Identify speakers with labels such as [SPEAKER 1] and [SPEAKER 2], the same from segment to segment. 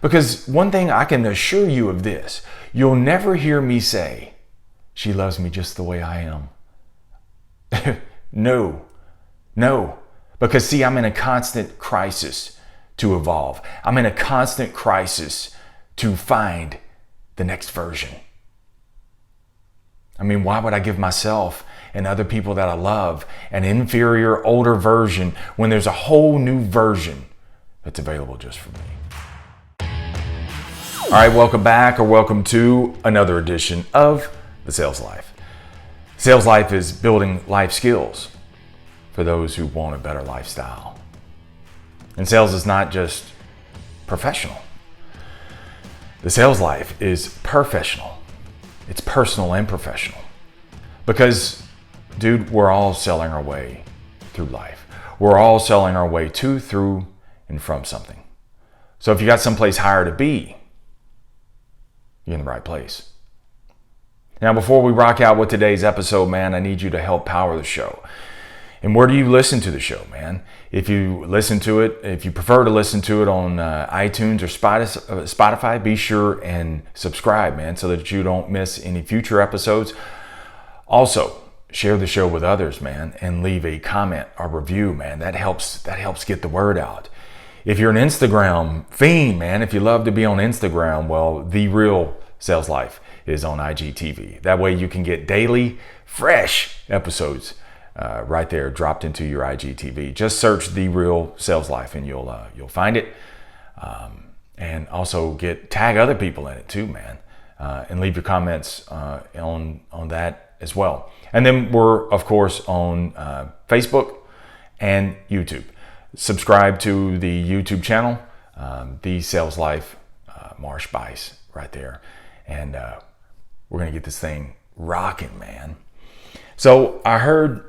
[SPEAKER 1] Because one thing I can assure you of this, you'll never hear me say, she loves me just the way I am. No. Because see, I'm in a constant crisis to evolve. I'm in a constant crisis to find the next version. I mean, why would I give myself and other people that I love an inferior, older version when there's a whole new version that's available just for me? All right, welcome back, or welcome to another edition of The Sales Life. Sales Life is building life skills for those who want a better lifestyle. And sales is not just professional. The Sales Life is professional. It's personal and professional. Because, dude, we're all selling our way through life. We're all selling our way to, through, and from something. So if you got someplace higher to be, you're in the right place. Now, before we rock out with today's episode, man, I need you to help power the show. And where do you listen to the show, man? If you listen to it, if you prefer to listen to it on iTunes or Spotify, be sure and subscribe, man, so that you don't miss any future episodes. Also, share the show with others, man, and leave a comment or review, man. That helps get the word out. If you're an Instagram fiend, man, if you love to be on Instagram, well, The Real Sales Life is on IGTV. That way you can get daily, fresh episodes right there dropped into your IGTV. Just search The Real Sales Life and you'll find it. And also tag other people in it too, man. And leave your comments on that as well. And then we're, of course, on Facebook and YouTube. Subscribe to the YouTube channel, The Sales Life, Marsh, Buice, right there. And we're going to get this thing rocking, man. So I heard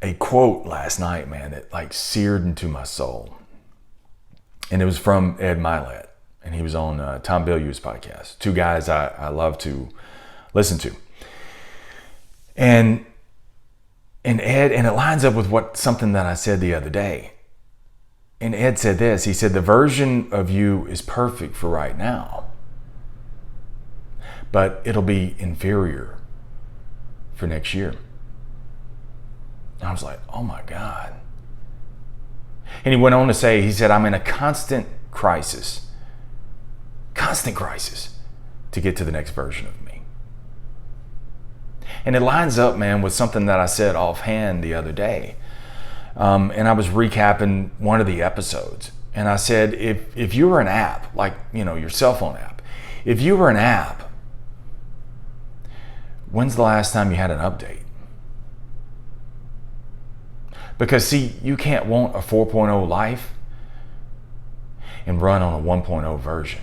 [SPEAKER 1] a quote last night, man, that like seared into my soul. And it was from Ed Mylett. And he was on Tom Buice podcast. Two guys I love to listen to. And Ed, and it lines up with something that I said the other day. And Ed said this, he said, the version of you is perfect for right now, but it'll be inferior for next year. And I was like, oh my God. And he went on to say, he said, I'm in a constant crisis to get to the next version of me. And it lines up, man, with something that I said offhand the other day. And I was recapping one of the episodes. And I said, if you were an app, like, your cell phone app, if you were an app, when's the last time you had an update? Because, see, you can't want a 4.0 life and run on a 1.0 version.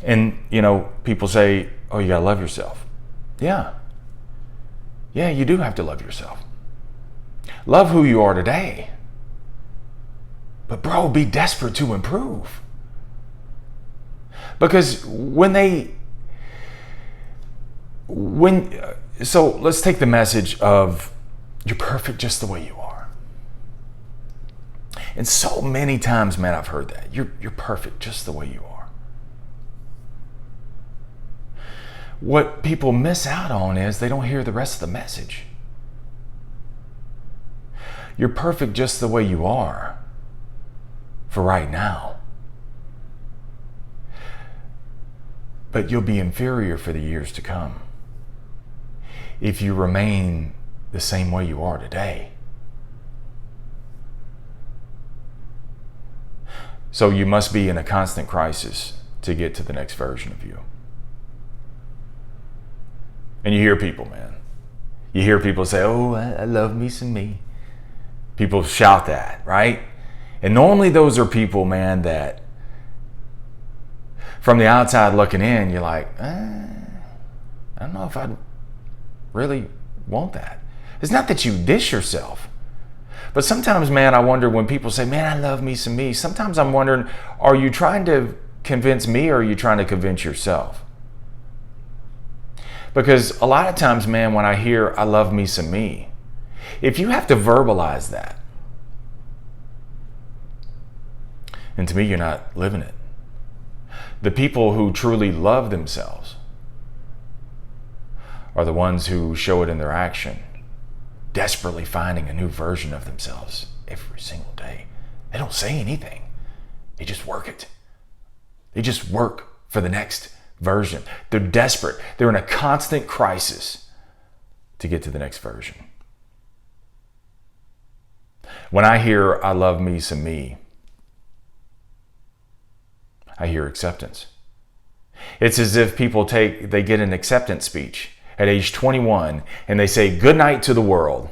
[SPEAKER 1] And, people say, oh, you gotta love yourself. Yeah, you do have to love yourself. Love who you are today. But bro, be desperate to improve. Because so let's take the message of you're perfect just the way you are. And so many times, man, I've heard that. You're perfect just the way you are. What people miss out on is they don't hear the rest of the message. You're perfect just the way you are for right now. But you'll be inferior for the years to come if you remain the same way you are today. So you must be in a constant crisis to get to the next version of you. And you hear people, man. You hear people say, oh, I love me some me. People shout that, right? And normally those are people, man, that from the outside looking in, you're like, I don't know if I'd really want that. It's not that you dish yourself. But sometimes, man, I wonder when people say, man, I love me some me. Sometimes I'm wondering, are you trying to convince me or are you trying to convince yourself? Because a lot of times, man, when I hear I love me some me, if you have to verbalize that, And to me, you're not living it. The people who truly love themselves are the ones who show it in their action, desperately finding a new version of themselves every single day. They don't say anything. They just work it. They just work for the next version. They're desperate. They're in a constant crisis to get to the next version. When I hear I love me some me, I hear acceptance. It's as if people they get an acceptance speech at age 21 and they say good night to the world.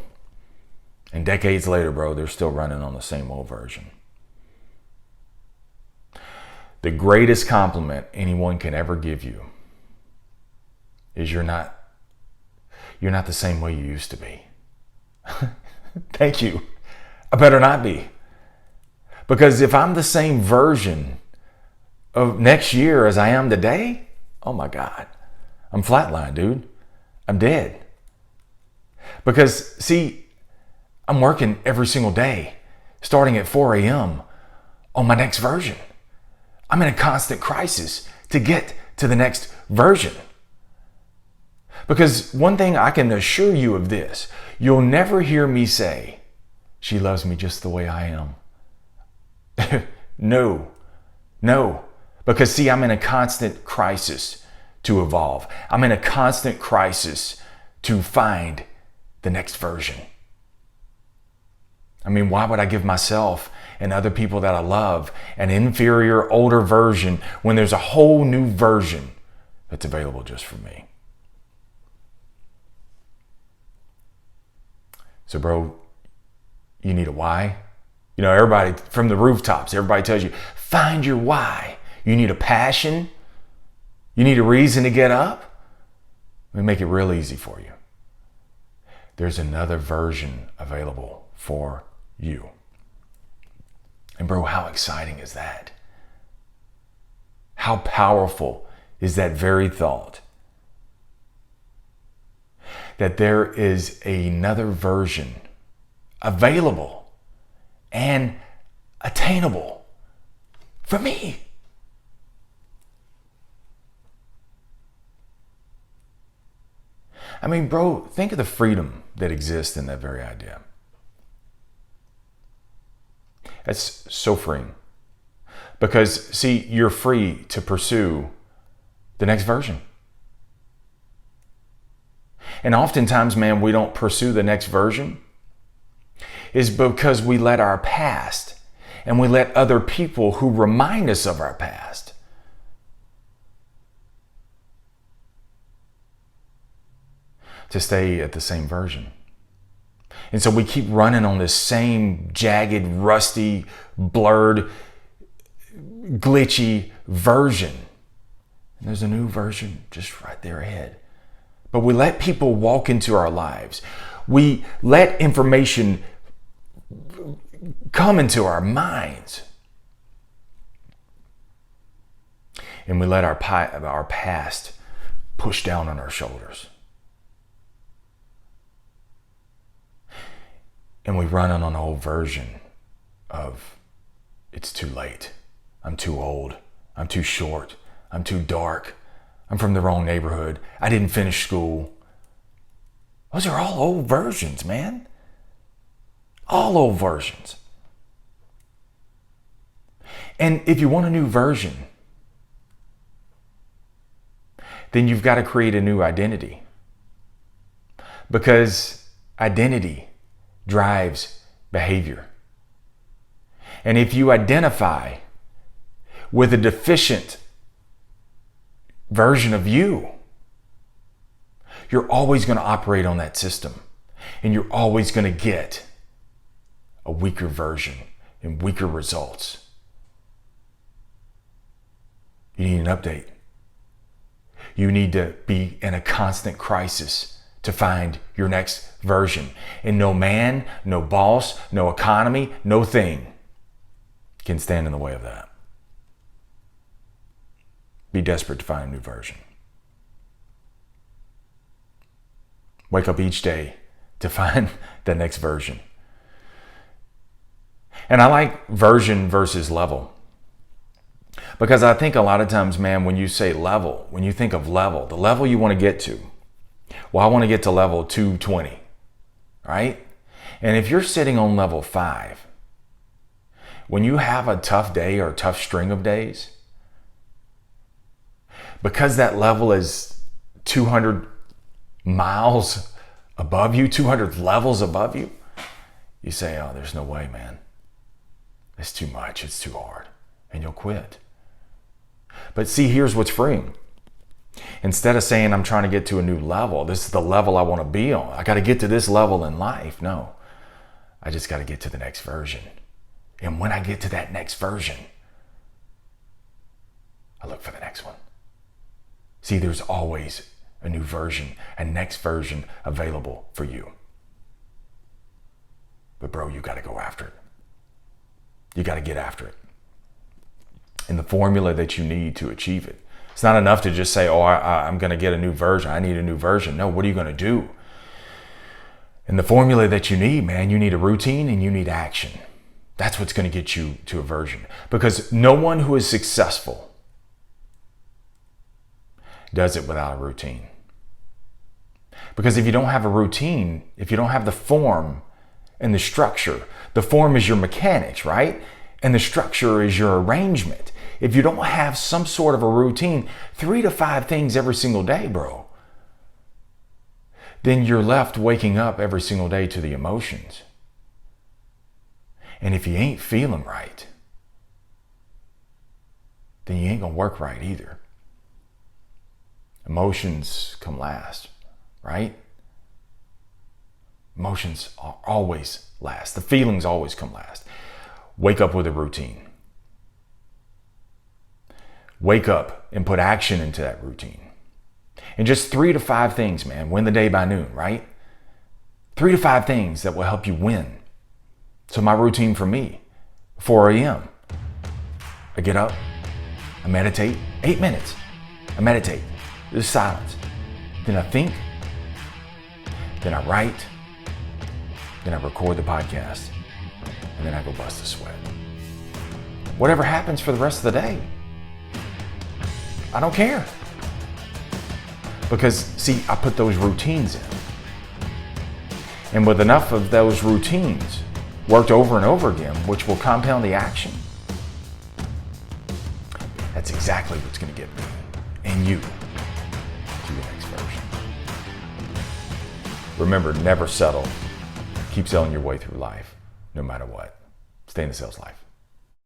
[SPEAKER 1] And decades later, bro, they're still running on the same old version. The greatest compliment anyone can ever give you is you're not the same way you used to be. Thank you. I better not be. Because if I'm the same version of next year as I am today, oh my God, I'm flatlined, dude. I'm dead. Because see, I'm working every single day, starting at 4 a.m. on my next version. I'm in a constant crisis to get to the next version. Because one thing I can assure you of this, you'll never hear me say, she loves me just the way I am. No. Because see, I'm in a constant crisis to evolve. I'm in a constant crisis to find the next version. I mean, why would I give myself and other people that I love an inferior, older version when there's a whole new version that's available just for me? So, bro, you need a why. You know, everybody from the rooftops, everybody tells you, find your why. You need a passion. You need a reason to get up. Let me make it real easy for you. There's another version available for you. And bro, how exciting is that? How powerful is that very thought? That there is another version available and attainable for me. I mean, bro, think of the freedom that exists in that very idea. That's so freeing. Because, see, you're free to pursue the next version. And oftentimes, man, we don't pursue the next version is because we let our past and we let other people who remind us of our past to stay at the same version. And so we keep running on this same jagged, rusty, blurred, glitchy version. And there's a new version just right there ahead. But we let people walk into our lives. We let information come into our minds. And we let our past push down on our shoulders. And we run on an old version of, it's too late. I'm too old. I'm too short. I'm too dark. I'm from the wrong neighborhood. I didn't finish school. Those are all old versions, man. All old versions. And if you want a new version, then you've got to create a new identity. Because identity drives behavior. And if you identify with a deficient version of you, you're always going to operate on that system. And you're always going to get a weaker version and weaker results. You need an update. You need to be in a constant crisis to find your next version. And no man, no boss, no economy, no thing can stand in the way of that. Be desperate to find a new version. Wake up each day to find the next version. And I like version versus level. Because I think a lot of times, man, when you say level, when you think of level, the level you want to get to, well, I want to get to level 220, right? And if you're sitting on level 5, when you have a tough day or a tough string of days, because that level is 200 miles above you, 200 levels above you, you say, oh, there's no way, man. It's too much. It's too hard. And you'll quit. But see, here's what's freeing. Instead of saying I'm trying to get to a new level, this is the level I want to be on. I got to get to this level in life. No, I just got to get to the next version. And when I get to that next version, I look for the next one. See, there's always a new version, a next version available for you. But bro, you got to go after it. You got to get after it. And the formula that you need to achieve it. It's not enough to just say, oh, I'm going to get a new version. I need a new version. No, what are you going to do? And the formula that you need, man, you need a routine and you need action. That's what's going to get you to a version. Because no one who is successful does it without a routine. Because if you don't have a routine, if you don't have the form and the structure, the form is your mechanics, right? And the structure is your arrangement. If you don't have some sort of a routine, 3 to 5 things every single day, bro, then you're left waking up every single day to the emotions. And if you ain't feeling right, then you ain't gonna work right either. Emotions come last, right? Emotions are always last. The feelings always come last. Wake up with a routine. Wake up and put action into that routine. And just 3 to 5 things, man. Win the day by noon, right? 3 to 5 things that will help you win. So my routine for me, 4 a.m. I get up, I meditate, 8 minutes. I meditate, there's silence. Then I think, then I write, then I record the podcast, and then I go bust a sweat. Whatever happens for the rest of the day, I don't care. Because, see, I put those routines in. And with enough of those routines worked over and over again, which will compound the action, that's exactly what's going to get me and you to the next version. Remember, never settle. Keep selling your way through life, no matter what. Stay in the sales life.